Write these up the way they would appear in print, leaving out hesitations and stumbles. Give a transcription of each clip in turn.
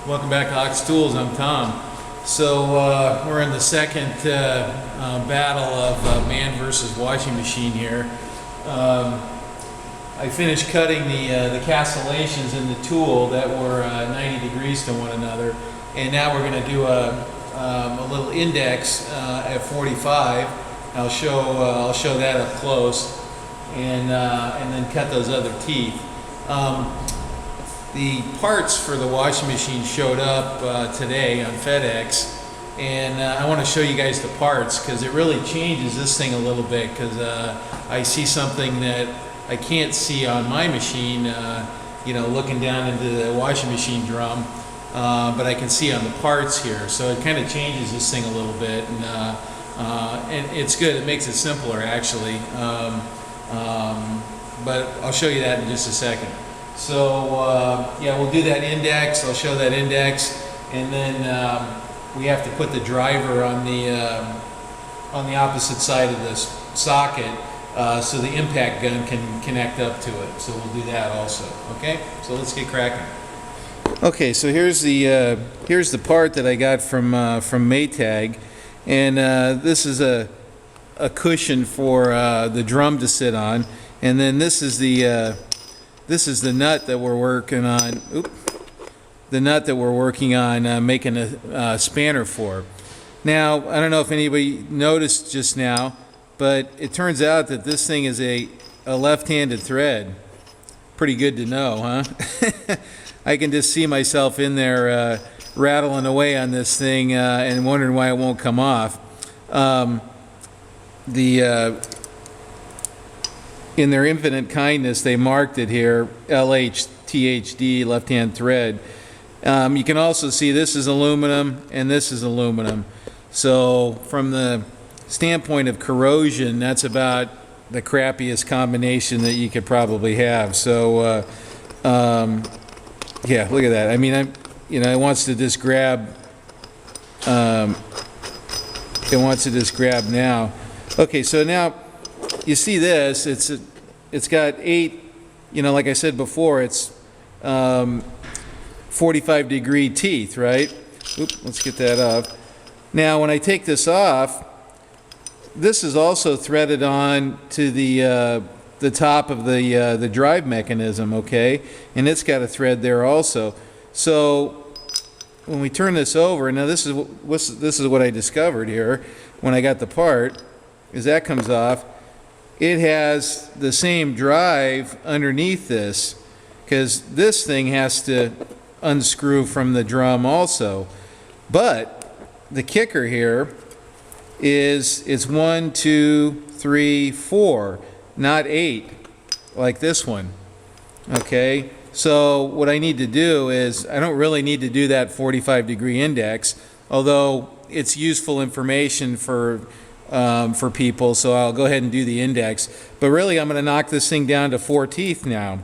Welcome back to Ox Tools. I'm Tom. So we're in the second battle of man versus washing machine here. I finished cutting the castellations in the tool that were 90 degrees to one another, and now we're going to do a little index at 45. I'll show that up close, and then cut those other teeth. The parts for the washing machine showed up today on FedEx, and I want to show you guys the parts because it really changes this thing a little bit, because I see something that I can't see on my machine, looking down into the washing machine drum, but I can see on the parts here. So it kind of changes this thing a little bit, and it's good. It makes it simpler actually, but I'll show you that in just a second. So yeah, we'll do that index. I'll show that index, and then we have to put the driver on the opposite side of this socket, so the impact gun can connect up to it. So we'll do that also. Okay, so let's get cracking. Okay, so here's the part that I got from Maytag, and this is a cushion for the drum to sit on, and then this is the nut that we're working on. The nut that we're working on making a spanner for. Now, I don't know if anybody noticed just now, but it turns out that this thing is a left-handed thread. Pretty good to know, huh? I can just see myself in there rattling away on this thing and wondering why it won't come off. In their infinite kindness, they marked it here, LHTHD, left-hand thread. You can also see this is aluminum and this is aluminum. So from the standpoint of corrosion, that's about the crappiest combination that you could probably have. So yeah, look at that. I mean, it wants to just grab. It wants to just grab now. Okay, so now you see this. It's got 8. Like I said before, it's 45-degree teeth, right? Oop, let's get that up. Now, when I take this off, this is also threaded on to the top of the drive mechanism, okay? And it's got a thread there also. So when we turn this over, now this is what I discovered here when I got the part, is that comes off. It has the same drive underneath this, because this thing has to unscrew from the drum also. But the kicker here is it's 1, 2, 3, 4, not 8 like this one. Okay, so what I need to do is, I don't really need to do that 45-degree index, although it's useful information for people, so I'll go ahead and do the index. But really, I'm going to knock this thing down to 4 teeth now.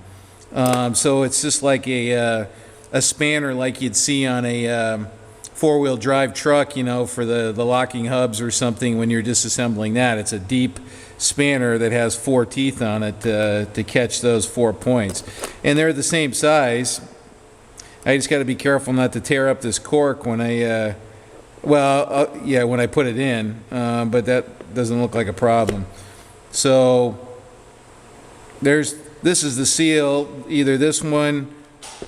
So it's just like a spanner like you'd see on a four-wheel drive truck, for the locking hubs or something when you're disassembling that. It's a deep spanner that has 4 teeth on it to catch those 4 points. And they're the same size. I just got to be careful not to tear up this cork when I yeah, when I put it in, but that doesn't look like a problem. So this is the seal, either this one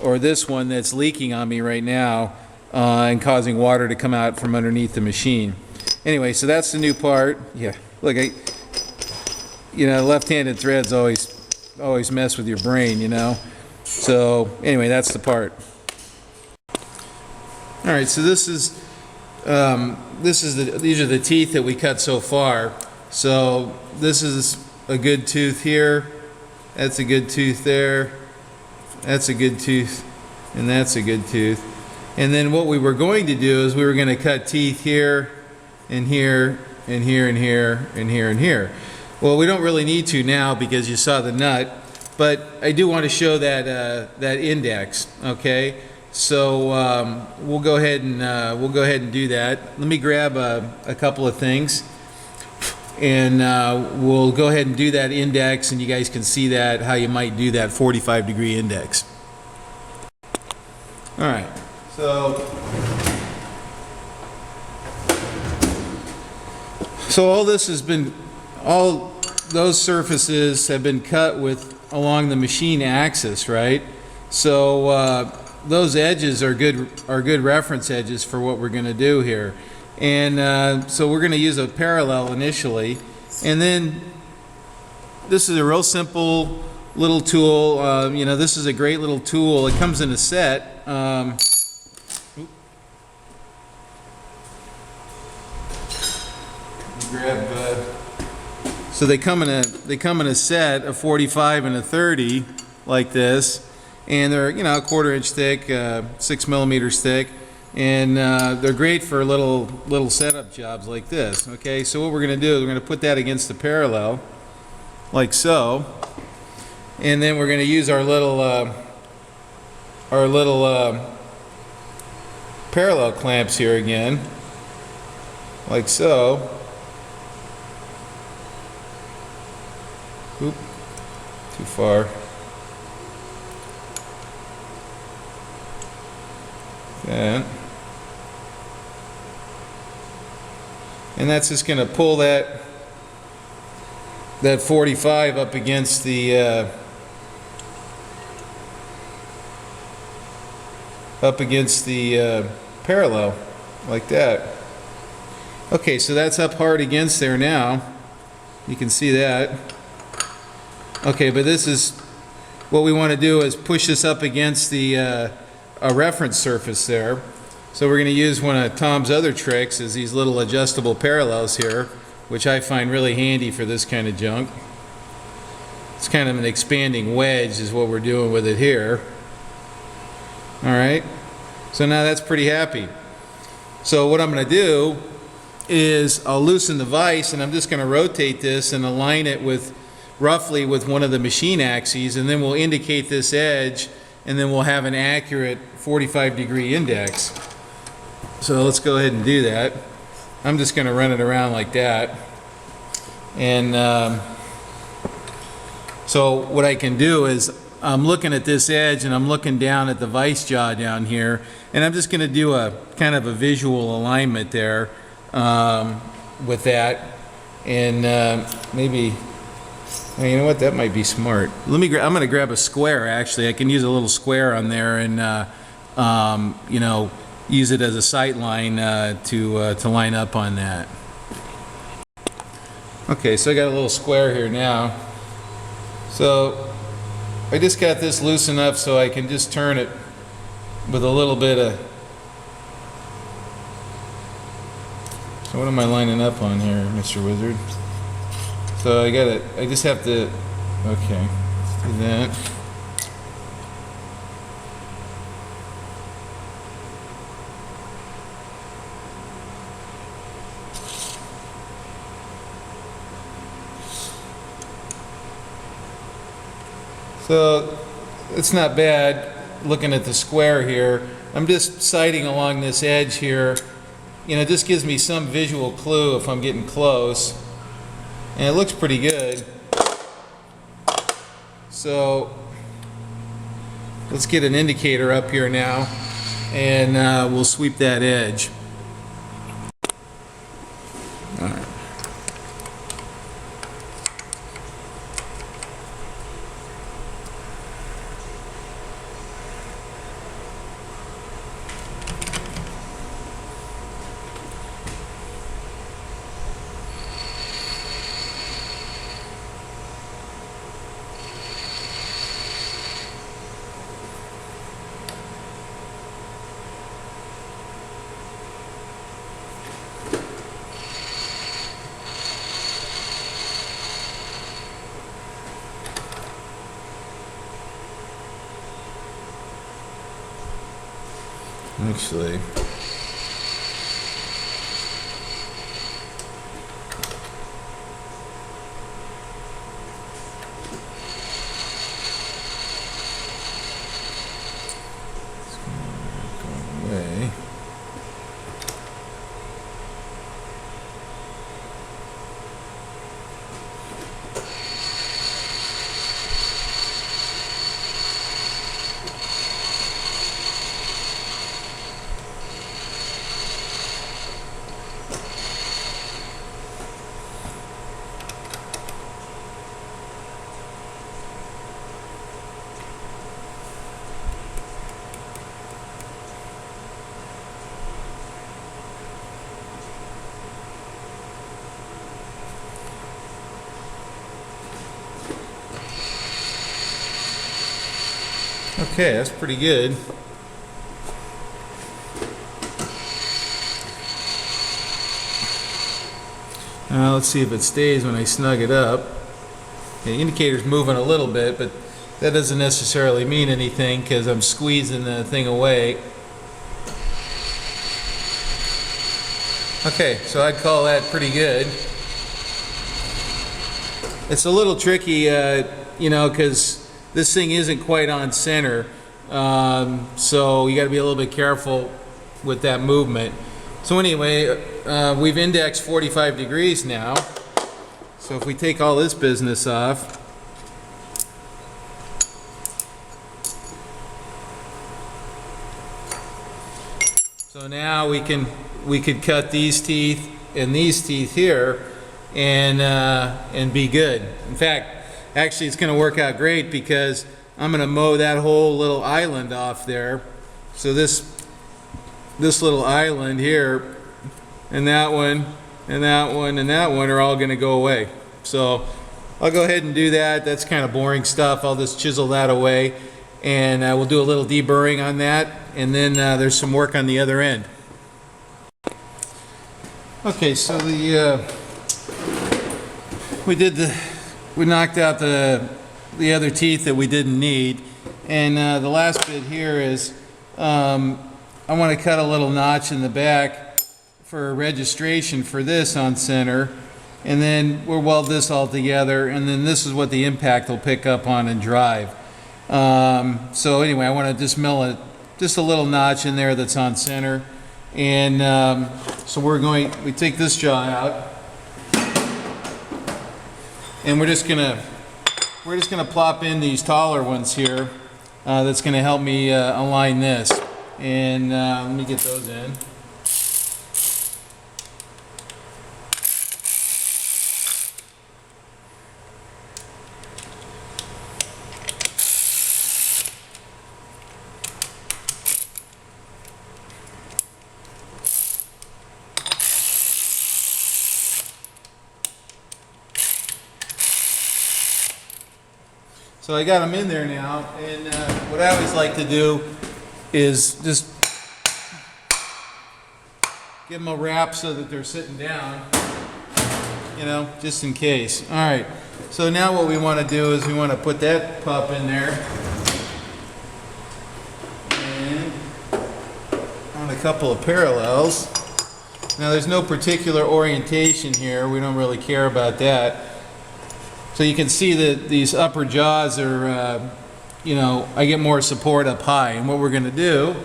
or this one that's leaking on me right now and causing water to come out from underneath the machine. Anyway, so that's the new part. Yeah, look, left-handed threads always mess with your brain, So anyway, that's the part. All right, so these are the teeth that we cut so far. So this is a good tooth here. That's a good tooth there. That's a good tooth, and that's a good tooth. And then what we were going to do is we were going to cut teeth here, and here, and here, and here, and here, and here. Well, we don't really need to now because you saw the nut, but I do want to show that index. Okay. So we'll go ahead and do that. Let me grab a couple of things, and we'll go ahead and do that index, and you guys can see how you might do that 45-degree index. All right. So all this has been, all those surfaces have been cut with along the machine axis, right? So those edges are good reference edges for what we're going to do here. And so we're going to use a parallel initially, and then this is a real simple little tool. You know, this is a great little tool. It comes in a set. So they come in a set, a 45 and a 30, like this, and they're, you know, a 1/4 inch thick, 6 millimeters thick, and they're great for little setup jobs like this. Okay, so what we're going to do is we're going to put that against the parallel, like so, and then we're going to use our little parallel clamps here again, like so. Oop, too far. That. And that's just going to pull that 45 up against the parallel, like that. Okay, so that's up hard against there now. You can see that. Okay, but this is what we want to do, is push this up against the a reference surface there. So we're going to use one of Tom's other tricks, is these little adjustable parallels here, which I find really handy for this kind of junk. It's kind of an expanding wedge is what we're doing with it here. Alright, so now that's pretty happy. So what I'm going to do is I'll loosen the vise, and I'm just going to rotate this and align it with roughly with one of the machine axes, and then we'll indicate this edge, and then we'll have an accurate 45-degree index. So let's go ahead and do that. I'm just going to run it around like that. And so what I can do is I'm looking at this edge, and I'm looking down at the vise jaw down here, and I'm just going to do a kind of a visual alignment there with that, and maybe, you know what, that might be smart. I'm going to grab a square. Actually, I can use a little square on there, and you know, use it as a sight line to line up on that. Okay, so I got a little square here now. So I just got this loose enough so I can just turn it with a little bit of. So what am I lining up on here, Mr. Wizard? So I just have to, okay, let's do that. So it's not bad looking at the square here. I'm just sighting along this edge here. You know, it just gives me some visual clue if I'm getting close. And it looks pretty good. So let's get an indicator up here now, and we'll sweep that edge. All right. Actually, it's going away. Okay, that's pretty good. Now let's see if it stays when I snug it up. The indicator's moving a little bit, but that doesn't necessarily mean anything because I'm squeezing the thing away. Okay, so I'd call that pretty good. It's a little tricky, you know, because this thing isn't quite on center. So you got to be a little bit careful with that movement. So anyway, we've indexed 45 degrees now. So if we take all this business off, so now we could cut these teeth and these teeth here and be good. In fact, actually it's going to work out great because I'm going to mow that whole little island off there. So this little island here and that one and that one and that one are all going to go away. So I'll go ahead and do that. That's kind of boring stuff. I'll just chisel that away and we'll do a little deburring on that, and then there's some work on the other end. Okay, so we knocked out the other teeth that we didn't need, and the last bit here is I want to cut a little notch in the back for registration for this on center, and then we'll weld this all together, and then this is what the impact will pick up on and drive. So anyway, I want to just mill just a little notch in there that's on center, and so we take this jaw out, and we're just gonna plop in these taller ones here. That's gonna help me align this, and let me get those in. So I got them in there now, and what I always like to do is just give them a wrap so that they're sitting down, you know, just in case. All right, so now what we want to do is we want to put that pup in there, and on a couple of parallels. Now there's no particular orientation here, we don't really care about that. So you can see that these upper jaws are, you know, I get more support up high. And what we're going to do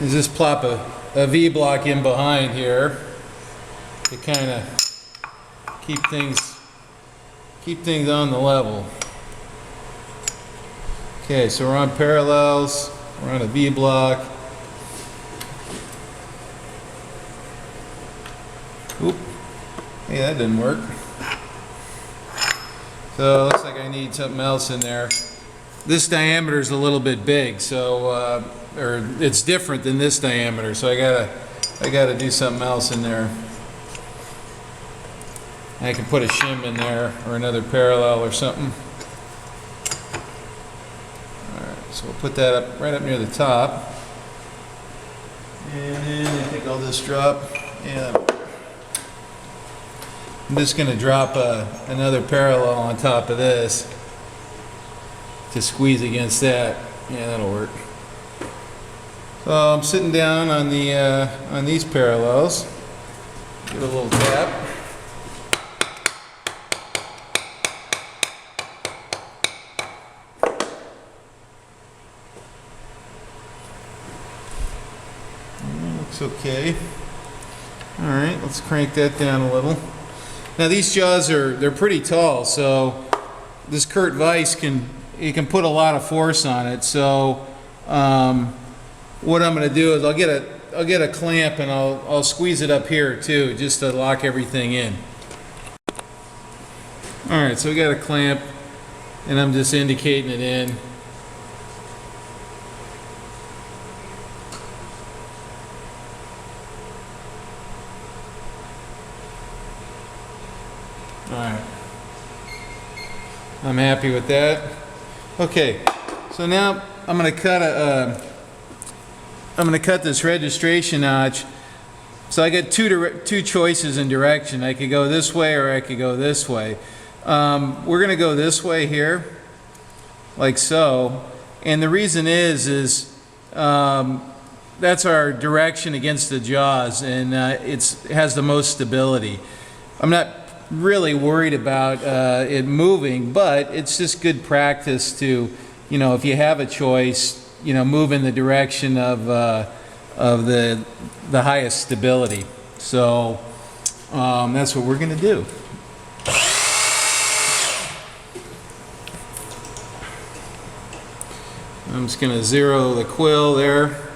is just plop a V-block in behind here to kind of keep things on the level. Okay, so we're on parallels. We're on a V-block. Oop. Hey, that didn't work. So it looks like I need something else in there. This diameter is a little bit big, so or it's different than this diameter, so I gotta do something else in there. I can put a shim in there or another parallel or something. So we'll put that up right up near the top, and then I think I'll just drop, yeah, I'm just going to drop another parallel on top of this to squeeze against that. Yeah, that'll work. So I'm sitting down on these parallels, give it a little tap. Okay. All right, let's crank that down a little. Now these jaws they're pretty tall, so this Kurt Weiss can put a lot of force on it. So what I'm going to do is I'll get a clamp and I'll squeeze it up here too, just to lock everything in. All right, so we got a clamp, and I'm just indicating it in. Alright. I'm happy with that. Okay, so now I'm going to cut this registration notch. So I got two choices in direction. I could go this way or I could go this way. We're going to go this way here, like so. And the reason is that's our direction against the jaws, and it has the most stability. I'm not really worried about it moving, but it's just good practice to, you know, if you have a choice, you know, move in the direction of the highest stability. So that's what we're going to do. I'm just going to zero the quill there.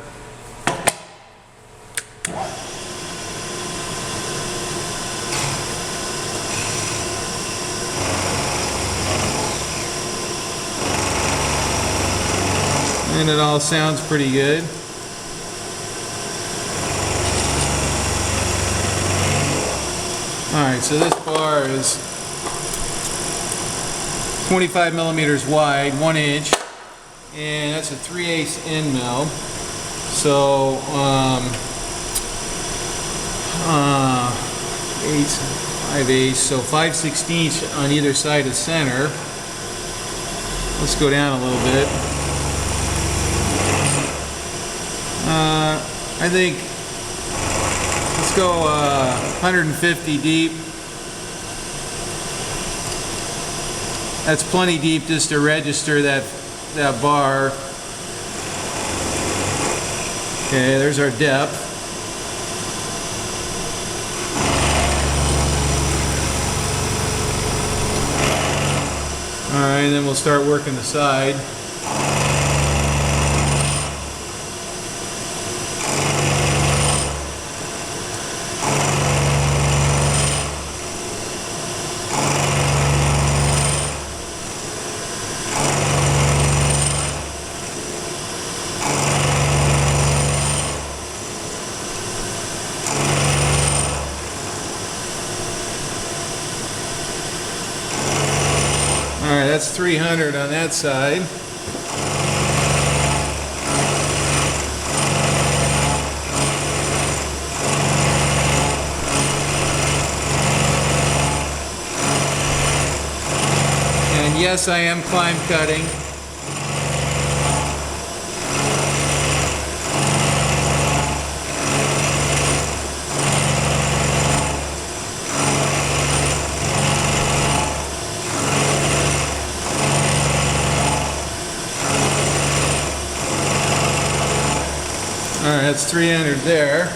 And it all sounds pretty good. Alright, so this bar is 25 millimeters wide, 1 inch, and that's a 3/8 end mill. So 5/8, so 5/16 on either side of center. Let's go down a little bit. I think let's go 150 deep. That's plenty deep just to register that bar. Okay, there's our depth. All right, and then we'll start working the side. Alright, that's 300 on that side. And yes, I am climb cutting. Alright, that's 300 there.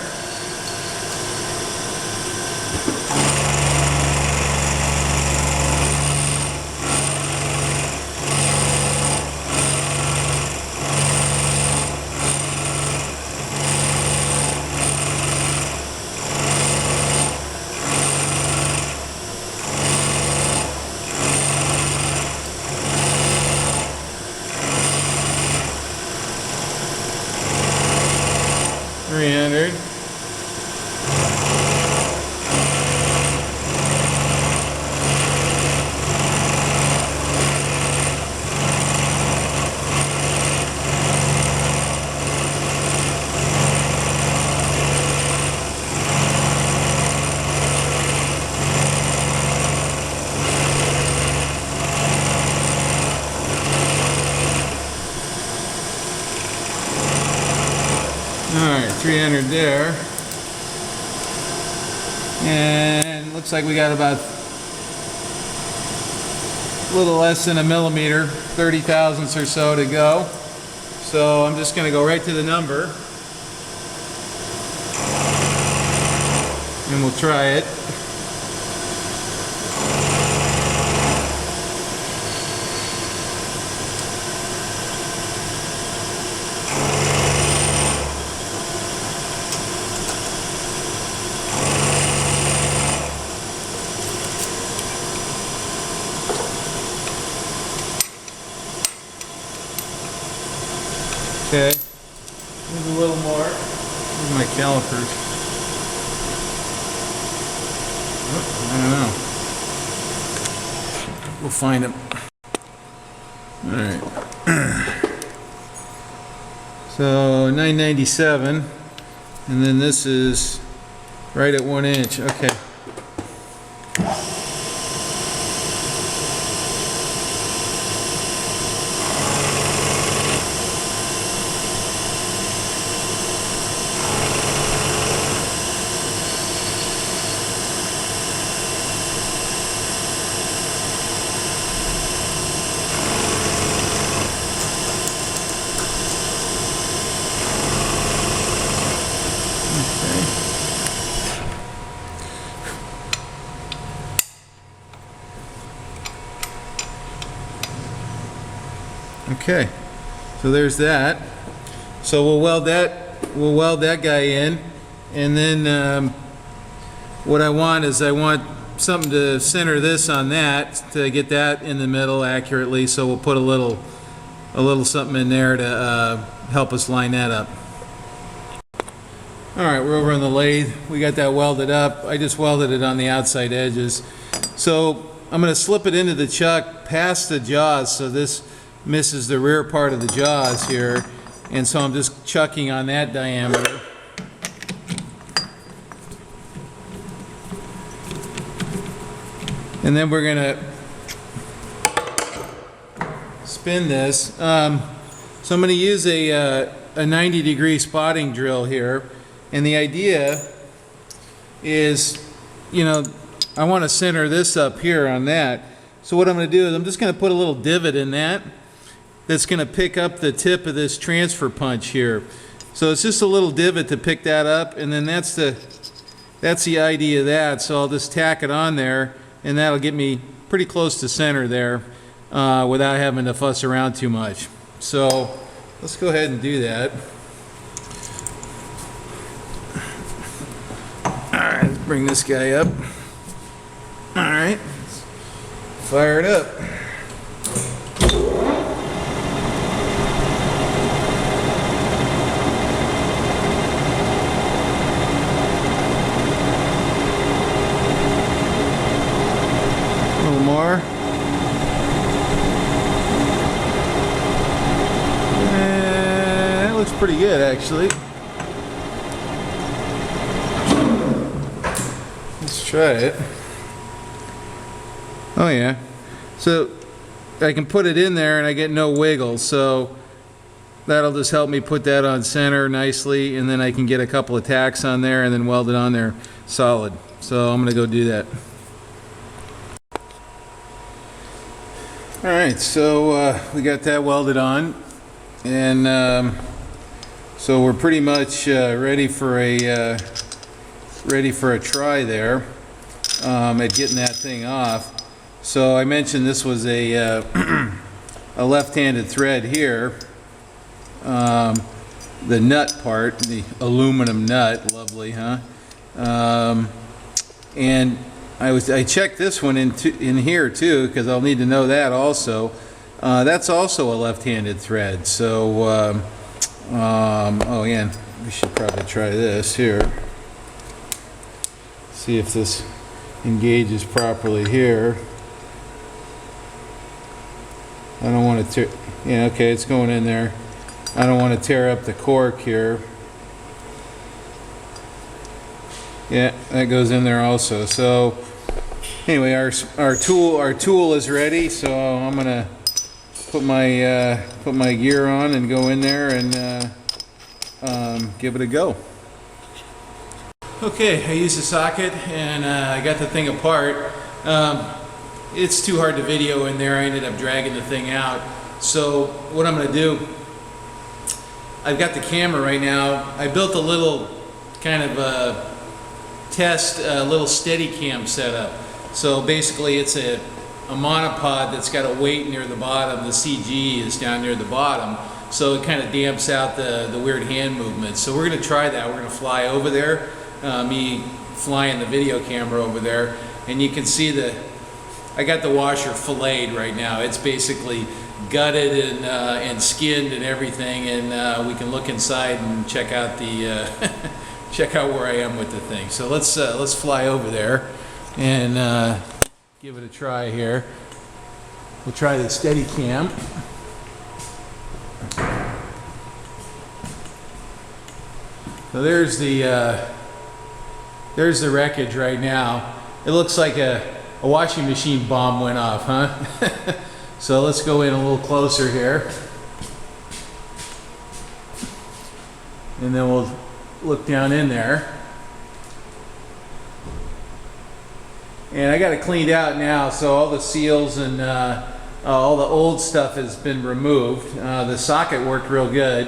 Alright, 300 there. And looks like we got about a little less than a millimeter, 30 thousandths or so to go. So I'm just going to go right to the number. And we'll try it. Okay, there's a little more. Here's my calipers. Oh, I don't know. We'll find them. All right. So 997, and then this is right at 1 inch. Okay. Okay, so there's that. So we'll weld that guy in, and then what I want something to center this on that to get that in the middle accurately. So we'll put a little something in there to help us line that up. All right, we're over on the lathe. We got that welded up. I just welded it on the outside edges. So I'm going to slip it into the chuck past the jaws, so this misses the rear part of the jaws here, and so I'm just chucking on that diameter. And then we're gonna spin this. So I'm gonna use a 90-degree spotting drill here, and the idea is, you know, I want to center this up here on that. So what I'm going to do is I'm just going to put a little divot in that that's going to pick up the tip of this transfer punch here. So it's just a little divot to pick that up, and then that's the idea of that. So I'll just tack it on there, and that'll get me pretty close to center there without having to fuss around too much. So let's go ahead and do that. All right, let's bring this guy up. All right, fire it up. A little more. And that looks pretty good, actually. Let's try it. Oh yeah, so I can put it in there and I get no wiggle, so that'll just help me put that on center nicely, and then I can get a couple of tacks on there and then weld it on there solid. So I'm gonna go do that. All right, so we got that welded on, and so we're pretty much ready for a try there at getting that thing off. So I mentioned this was a a left-handed thread here. The nut part, the aluminum nut, lovely, huh? And I checked this one in here too, because I'll need to know that also. That's also a left-handed thread. So oh yeah, we should probably try this here. See if this engages properly here. I don't want to tear, yeah, okay, it's going in there. I don't want to tear up the cork here. Yeah, that goes in there also. So anyway, our tool is ready, so I'm gonna put my gear on and go in there and give it a go. Okay, I used a socket and I got the thing apart. It's too hard to video in there. I ended up dragging the thing out. So what I'm going to do, I've got the camera right now. I built a little kind of a test, little Steadicam setup. So basically it's a monopod that's got a weight near the bottom. The CG is down near the bottom. So it kind of damps out the weird hand movements. So we're going to try that. We're going to fly over there. Me flying the video camera over there, and you can see I got the washer filleted right now. It's basically gutted and skinned and everything, and we can look inside and check out the check out where I am with the thing. So let's fly over there and give it a try here. We'll try the steady cam. So there's the wreckage right now. It looks like a washing machine bomb went off, huh? So let's go in a little closer here. And then we'll look down in there. And I got it cleaned out now, so all the seals and all the old stuff has been removed. The socket worked real good,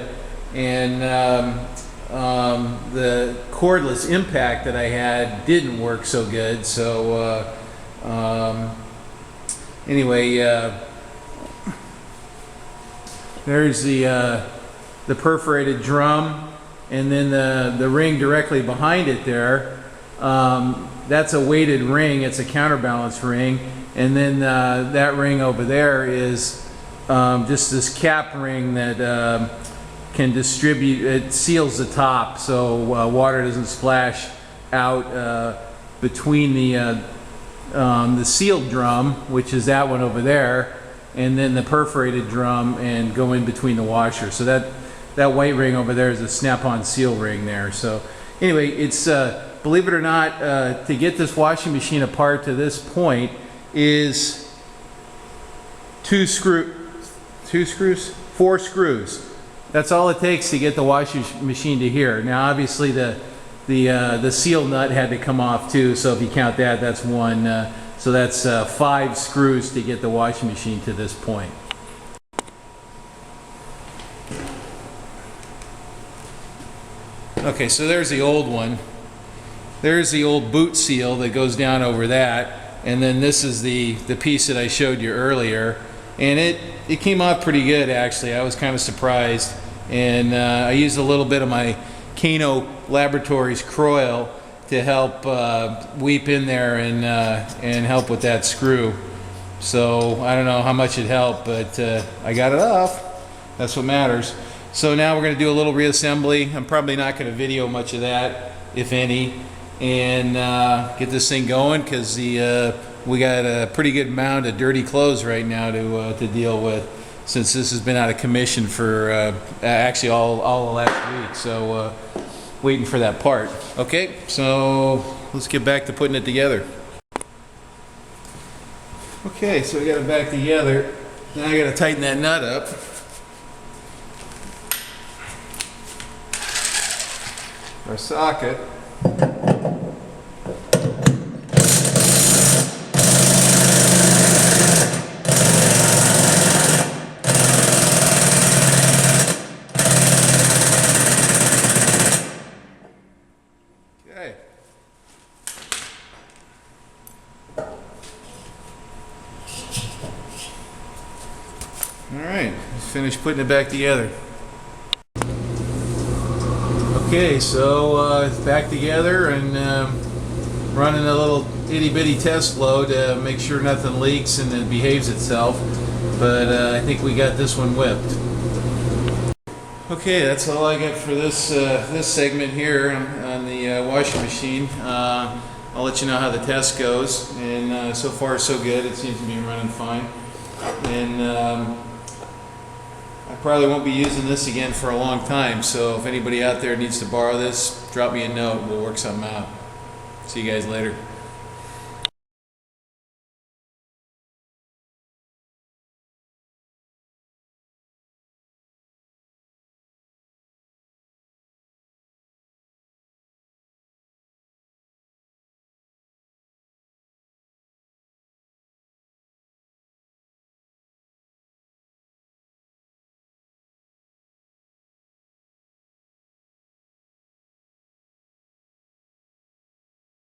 and the cordless impact that I had didn't work so good. So anyway, there's the perforated drum, and then the ring directly behind it there. That's a weighted ring. It's a counterbalance ring, and then that ring over there is just this cap ring that can distribute. It seals the top so water doesn't splash out between the sealed drum, which is that one over there, and then the perforated drum, and go in between the washers. So that white ring over there is a snap-on seal ring there. So anyway, it's believe it or not, to get this washing machine apart to this point is four screws. That's all it takes to get the washing machine to here. Now obviously the seal nut had to come off too, so if you count that, that's one. So that's 5 screws to get the washing machine to this point. Okay, so there's the old one. There's the old boot seal that goes down over that, and then this is the piece that I showed you earlier, and it came off pretty good actually. I was kind of surprised, and I used a little bit of my Meccanico Laboratories Croil to help weep in there and help with that screw. So I don't know how much it helped, but I got it off. That's what matters. So now we're going to do a little reassembly. I'm probably not going to video much of that, if any, and get this thing going, because we got a pretty good amount of dirty clothes right now to deal with, since this has been out of commission for actually all the last week. So waiting for that part. Okay, so let's get back to putting it together. Okay, so we got it back together. Now I got to tighten that nut up. Our socket. Okay. All right, let's finish putting it back together. Okay, so it's back together, and running a little itty-bitty test flow to make sure nothing leaks and it behaves itself. But I think we got this one whipped. Okay, that's all I got for this this segment here on the washing machine. I'll let you know how the test goes, and so far so good. It seems to be running fine, and I probably won't be using this again for a long time, so if anybody out there needs to borrow this, drop me a note. We'll work something out. See you guys later.